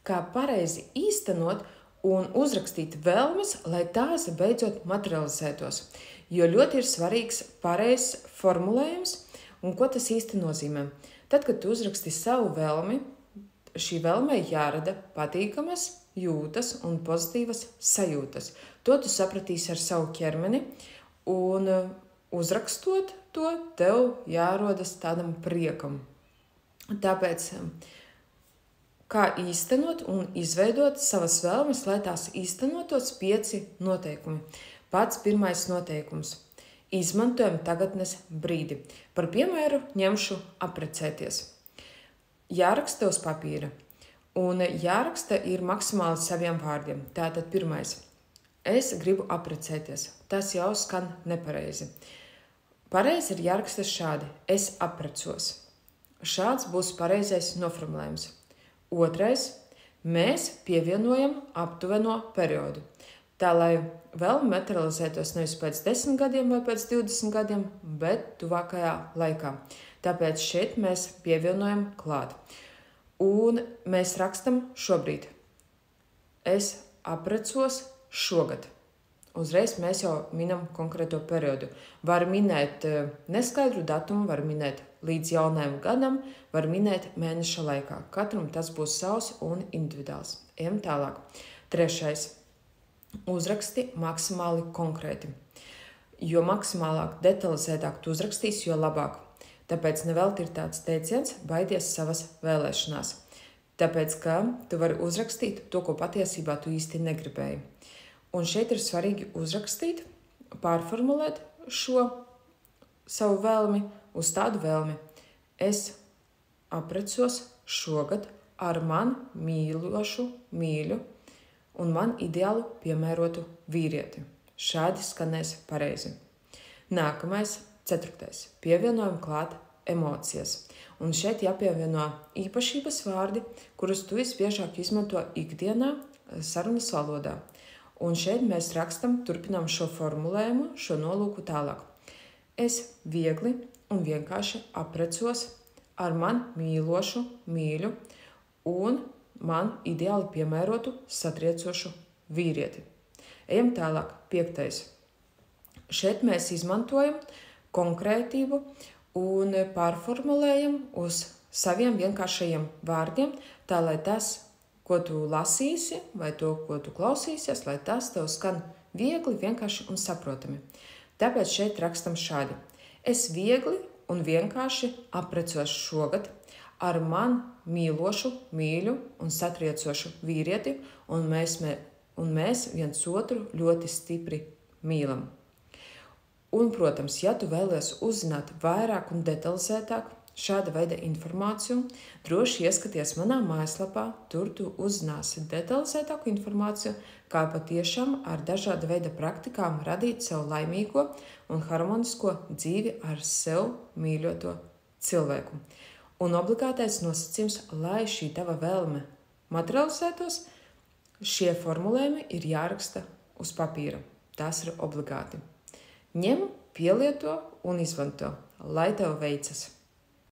kā pareizi īstenot un uzrakstīt vēlmes, lai tās beidzot materializētos. Jo ļoti ir svarīgs pareizs formulējums, un ko tas īsti nozīmē. Tad, kad tu uzraksti savu vēlmi, šī vēlme jārada patīkamas jūtas un pozitīvas sajūtas. To tu sapratīsi ar savu ķermeni, un uzrakstot to, tev jārodas tādam priekam. Tāpēc, kā īstenot un izveidot savas vēlmes, lai tās īstenotos 5 noteikumi. Pats pirmais noteikums. Izmantojam tagadnes brīdi. Par piemēru ņemšu apprecēties. Jāraksta uz papīra, un jāraksta ir maksimāli saviem vārdiem. Tātad pirmais. Es gribu apprecēties. Tas jau skan nepareizi. Pareizi ir jāraksta šādi. Es apprecos. Šāds būs pareizais noformulējums. Otrais. Mēs pievienojam aptuveno periodu. Tā, lai vēl materializētos nevis pēc 10 gadiem vai pēc 20 gadiem, bet tuvākajā laikā. Tāpēc šeit mēs pievienojam klāt. Un mēs rakstam šobrīd. Es apprecos šogad. Uzreiz mēs jau minam konkrēto periodu. Var minēt neskaidru datumu, var minēt līdz jaunajam gadam, var minēt mēneša laikā. Katram tas būs savs un individuāls. Ejam tālāk. Trešais. Uzraksti maksimāli konkrēti. Jo maksimālāk, detalizētāk tu uzrakstīsi, jo labāk. Tāpēc nevelti ir tāds teiciens baidies savas vēlēšanās. Tāpēc, ka tu vari uzrakstīt to, ko patiesībā tu īsti negribēji. Un šeit ir svarīgi uzrakstīt, pārformulēt šo savu vēlmi uz tādu vēlmi. Es apprecos šogad ar man mīļu un man ideālu piemērotu vīrieti. Šādi skanēs pareizi. Nākamais, 4. Pievienojam klāt emocijas. Un šeit jāpievieno īpašības vārdi, kurus tu visbiežāk izmanto ikdienā sarunas valodā. Un šeit mēs rakstam, turpinām šo formulējumu, šo nolūku tālāk. Es viegli un vienkārši apprecos ar man mīļu un man ideāli piemērotu satriecošu vīrieti. Ejam tālāk, 5. Šeit mēs izmantojam konkrētību un pārformulējam uz saviem vienkāršajiem vārdiem, tā lai tas, ko tu lasīsi vai to, ko tu klausīsies, lai tas tev skan viegli, vienkārši un saprotami. Tāpēc šeit rakstam šādi. Es viegli un vienkārši apprecos šogad ar man mīļu un satriecošu vīrieti, un mēs viens otru ļoti stipri mīlam. Un, protams, ja tu vēlies uzzināt vairāk un detalizētāk šāda veida informāciju, droši ieskaties manā mājaslapā, tur tu uzzināsi detalizētāku informāciju, kā patiešām ar dažāda veida praktikām radīt sev laimīgo un harmonisko dzīvi ar sev mīļoto cilvēku. Un obligātais nosacījums, lai šī tava vēlme materializētos, šie formulējumi ir jāraksta uz papīra. Tas ir obligāti. Ņem, pielieto un izmanto. Lai tev veicas!